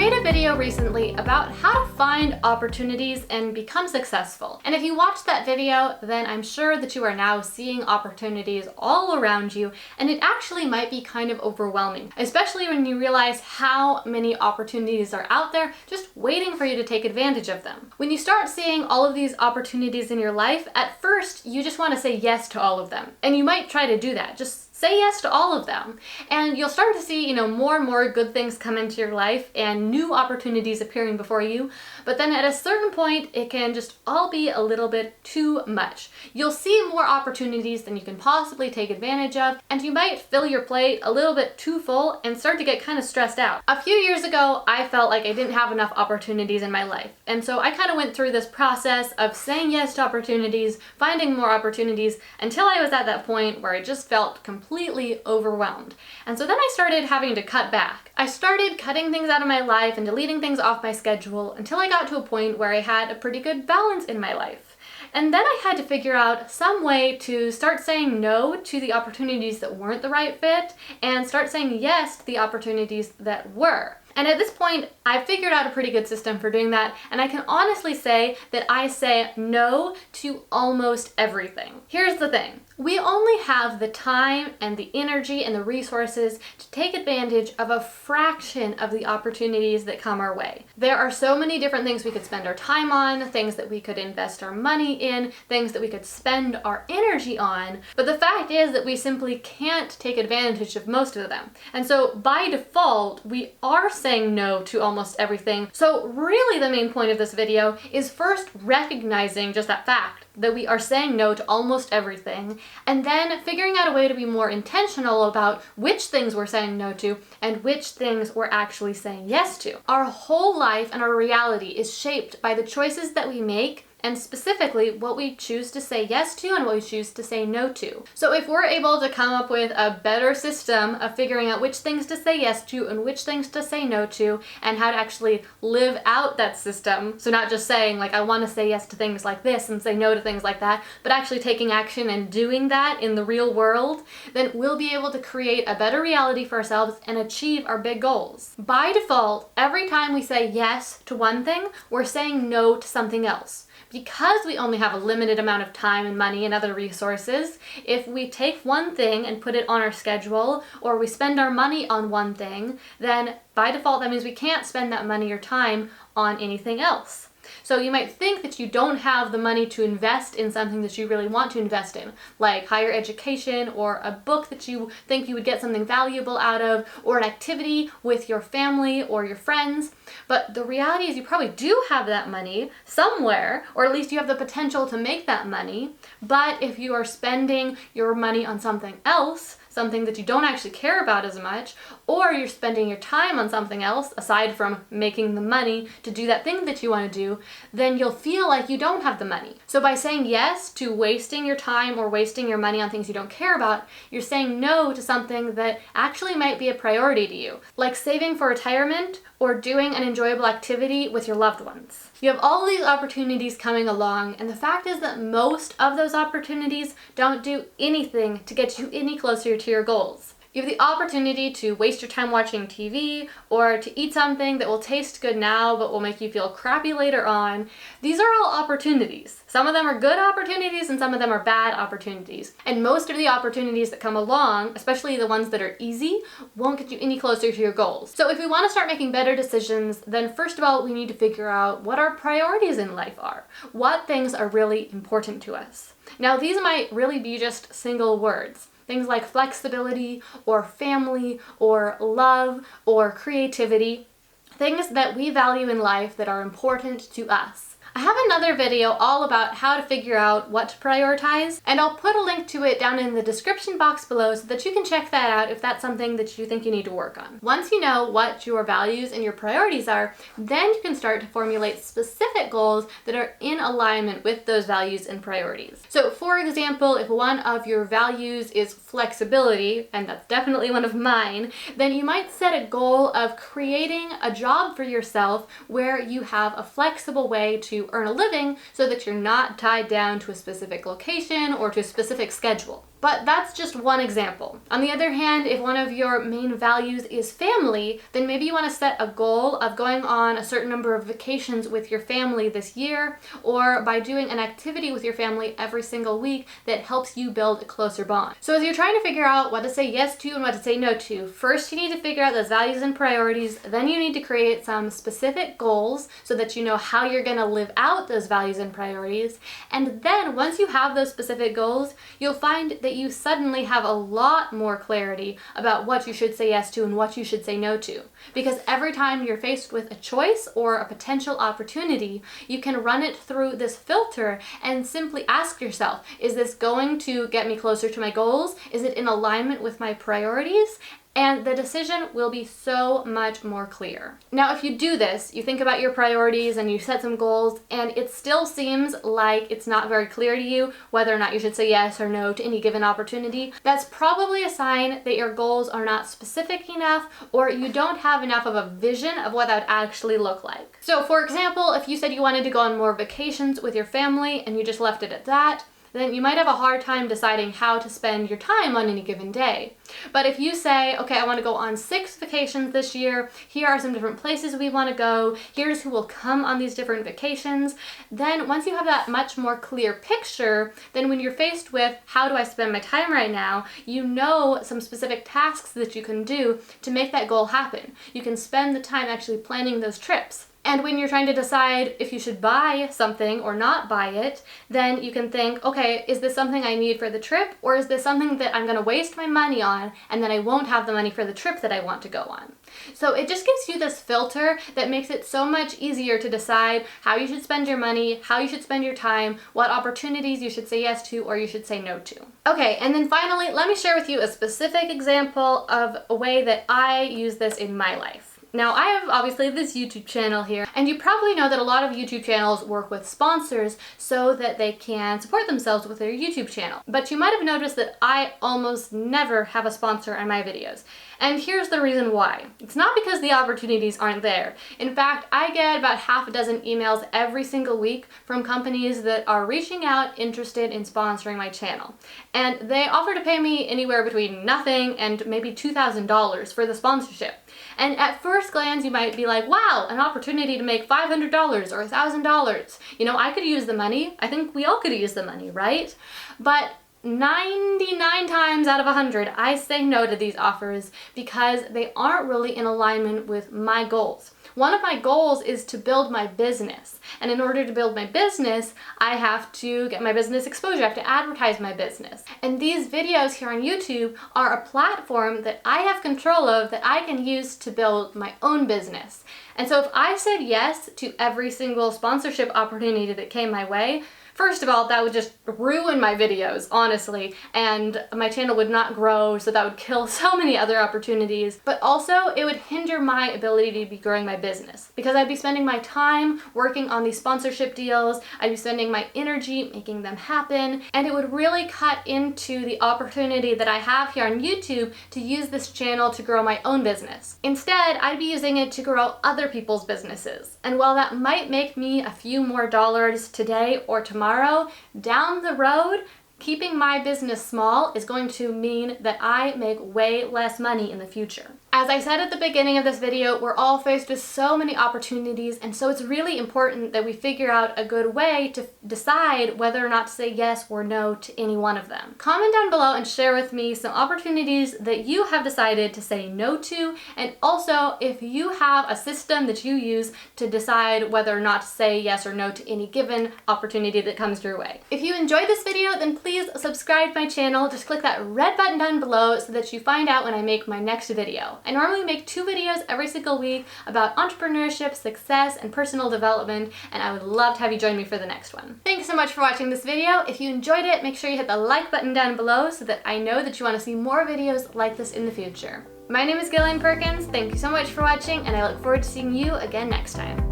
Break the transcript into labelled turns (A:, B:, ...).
A: made a video recently about how to find opportunities and become successful. And if you watched that video, then I'm sure that you are now seeing opportunities all around you, and it actually might be kind of overwhelming, especially when you realize how many opportunities are out there just waiting for you to take advantage of them. When you start seeing all of these opportunities in your life, at first you just want to say yes to all of them. And you might try to do that. Just say yes to all of them. And you'll start to see, more and more good things come into your life and new opportunities appearing before you. But then at a certain point, it can just all be a little bit too much. You'll see more opportunities than you can possibly take advantage of, and you might fill your plate a little bit too full and start to get kind of stressed out. A few years ago, I felt like I didn't have enough opportunities in my life. And so I kind of went through this process of saying yes to opportunities, finding more opportunities, until I was at that point where I just felt completely overwhelmed. And so then I started having to cut back. I started cutting things out of my life and deleting things off my schedule until I got to a point where I had a pretty good balance in my life. And then I had to figure out some way to start saying no to the opportunities that weren't the right fit and start saying yes to the opportunities that were. And at this point, I figured out a pretty good system for doing that, and I can honestly say that I say no to almost everything. Here's the thing. We only have the time and the energy and the resources to take advantage of a fraction of the opportunities that come our way. There are so many different things we could spend our time on, things that we could invest our money in, things that we could spend our energy on, but the fact is that we simply can't take advantage of most of them. And so by default, we are saying no to almost everything. So really the main point of this video is first recognizing just that fact that we are saying no to almost everything, and then figuring out a way to be more intentional about which things we're saying no to and which things we're actually saying yes to. Our whole life and our reality is shaped by the choices that we make, and specifically what we choose to say yes to and what we choose to say no to. So if we're able to come up with a better system of figuring out which things to say yes to and which things to say no to, and how to actually live out that system, so not just saying like I want to say yes to things like this and say no to things like that, but actually taking action and doing that in the real world, then we'll be able to create a better reality for ourselves and achieve our big goals. By default, every time we say yes to one thing, we're saying no to something else. Because we only have a limited amount of time and money and other resources, if we take one thing and put it on our schedule, or we spend our money on one thing, then by default that means we can't spend that money or time on anything else. So you might think that you don't have the money to invest in something that you really want to invest in, like higher education or a book that you think you would get something valuable out of, or an activity with your family or your friends. But the reality is you probably do have that money somewhere, or at least you have the potential to make that money. But if you are spending your money on something else, something that you don't actually care about as much, or you're spending your time on something else aside from making the money to do that thing that you want to do, then you'll feel like you don't have the money. So by saying yes to wasting your time or wasting your money on things you don't care about, you're saying no to something that actually might be a priority to you, like saving for retirement or doing an enjoyable activity with your loved ones. You have all these opportunities coming along, and the fact is that most of those opportunities don't do anything to get you any closer to your goals. You have the opportunity to waste your time watching TV, or to eat something that will taste good now but will make you feel crappy later on. These are all opportunities. Some of them are good opportunities and some of them are bad opportunities. And most of the opportunities that come along, especially the ones that are easy, won't get you any closer to your goals. So if we want to start making better decisions, then first of all, we need to figure out what our priorities in life are. What things are really important to us. Now, these might really be just single words. Things like flexibility, or family, or love, or creativity. Things that we value in life that are important to us. I have another video all about how to figure out what to prioritize, and I'll put a link to it down in the description box below so that you can check that out if that's something that you think you need to work on. Once you know what your values and your priorities are, then you can start to formulate specific goals that are in alignment with those values and priorities. So for example, if one of your values is flexibility, and that's definitely one of mine, then you might set a goal of creating a job for yourself where you have a flexible way to earn a living so that you're not tied down to a specific location or to a specific schedule. But that's just one example. On the other hand, if one of your main values is family, then maybe you want to set a goal of going on a certain number of vacations with your family this year, or by doing an activity with your family every single week that helps you build a closer bond. So as you're trying to figure out what to say yes to and what to say no to, first you need to figure out those values and priorities, then you need to create some specific goals so that you know how you're going to live out those values and priorities. And then once you have those specific goals, you'll find that you suddenly have a lot more clarity about what you should say yes to and what you should say no to. Because every time you're faced with a choice or a potential opportunity, you can run it through this filter and simply ask yourself, is this going to get me closer to my goals? Is it in alignment with my priorities? And the decision will be so much more clear. Now, if you do this, you think about your priorities and you set some goals, and it still seems like it's not very clear to you whether or not you should say yes or no to any given opportunity, that's probably a sign that your goals are not specific enough, or you don't have enough of a vision of what that would actually look like. So for example, if you said you wanted to go on more vacations with your family and you just left it at that, then you might have a hard time deciding how to spend your time on any given day. But if you say, okay, I want to go on 6 vacations this year, here are some different places we want to go, here's who will come on these different vacations, then once you have that much more clear picture, then when you're faced with how do I spend my time right now, you know some specific tasks that you can do to make that goal happen. You can spend the time actually planning those trips. And when you're trying to decide if you should buy something or not buy it, then you can think, okay, is this something I need for the trip, or is this something that I'm going to waste my money on and then I won't have the money for the trip that I want to go on? So it just gives you this filter that makes it so much easier to decide how you should spend your money, how you should spend your time, what opportunities you should say yes to or you should say no to. Okay, and then finally, let me share with you a specific example of a way that I use this in my life. Now, I have obviously this YouTube channel here, and you probably know that a lot of YouTube channels work with sponsors so that they can support themselves with their YouTube channel. But you might have noticed that I almost never have a sponsor on my videos. And here's the reason why. It's not because the opportunities aren't there. In fact, I get about half a dozen emails every single week from companies that are reaching out interested in sponsoring my channel. And they offer to pay me anywhere between nothing and maybe $2,000 for the sponsorship. And at first glance, you might be like, wow, an opportunity to make $500 or $1,000. You know, I could use the money. I think we all could use the money, right? But 99 times out of 100, I say no to these offers because they aren't really in alignment with my goals. One of my goals is to build my business. And in order to build my business, I have to get my business exposure. I have to advertise my business. And these videos here on YouTube are a platform that I have control of that I can use to build my own business. And so if I said yes to every single sponsorship opportunity that came my way, first of all, that would just ruin my videos, honestly, and my channel would not grow, so that would kill so many other opportunities. But also, it would hinder my ability to be growing my business because I'd be spending my time working on these sponsorship deals, I'd be spending my energy making them happen, and it would really cut into the opportunity that I have here on YouTube to use this channel to grow my own business. Instead, I'd be using it to grow other people's businesses. And while that might make me a few more dollars today or tomorrow, down the road, keeping my business small is going to mean that I make way less money in the future. As I said at the beginning of this video, we're all faced with so many opportunities, and so it's really important that we figure out a good way to decide whether or not to say yes or no to any one of them. Comment down below and share with me some opportunities that you have decided to say no to, and also if you have a system that you use to decide whether or not to say yes or no to any given opportunity that comes your way. If you enjoyed this video, then please subscribe to my channel. Just click that red button down below so that you find out when I make my next video. I normally make 2 videos every single week about entrepreneurship, success, and personal development, and I would love to have you join me for the next one. Thanks so much for watching this video. If you enjoyed it, make sure you hit the like button down below so that I know that you want to see more videos like this in the future. My name is Gillian Perkins. Thank you so much for watching, and I look forward to seeing you again next time.